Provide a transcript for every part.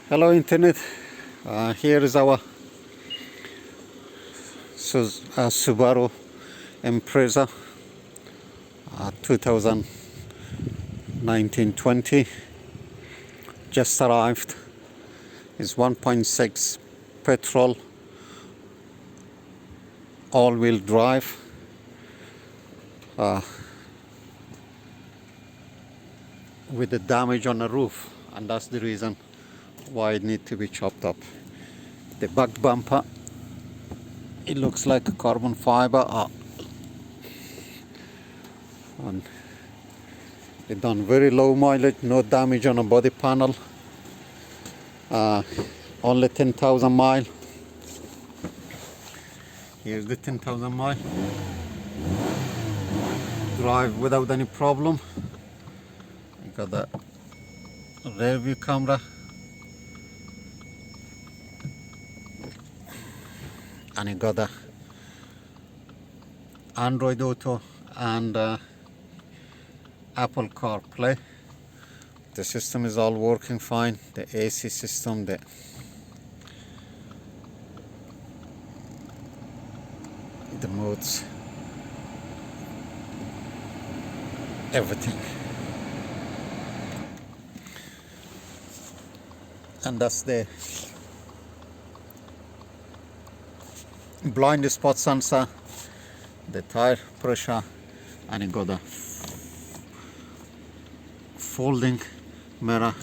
Hello internet, here is our Subaru Impreza 2019-20, just arrived. It's 1.6 petrol, all-wheel drive, with the damage on the roof, and that's the reason why it needs to be chopped up. The back bumper, it looks like a carbon fiber, and it done very low mileage, no damage on a body panel, only 10,000 miles. Here's the 10,000 mile drive without any problem. You got the rear view camera, and you got the Android Auto and Apple CarPlay. The system is all working fine. The AC system, the modes, everything. And that's the blind spot sensor, the tire pressure, and you got the folding mirror.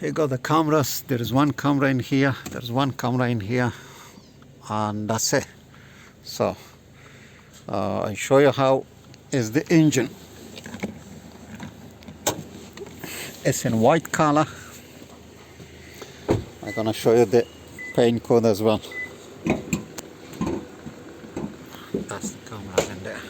You got the cameras. There is one camera in here, there's one camera in here, and that's it. So I'll show you how is the engine. It's in white color. I'm gonna show you the paint code as well. That's the camera in there.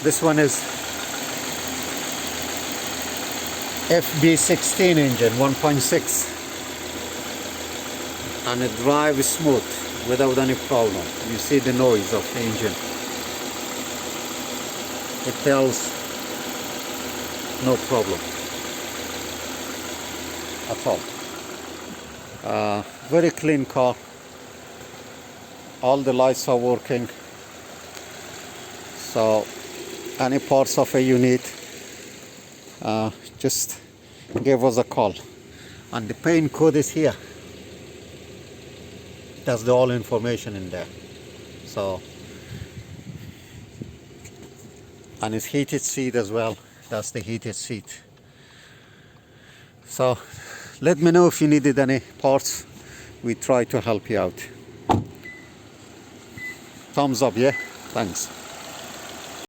This one is FB16 engine, 1.6, and it drives smooth without any problem. You see the noise of the engine. It tells no problem at all. Very clean car. All the lights are working. So any parts of it you need, just give us a call. And the paint code is here. That's the all information in there. So, and it's heated seat as well. That's the heated seat. So let me know if you needed any parts. We try to help you out. Thumbs up, yeah? Thanks.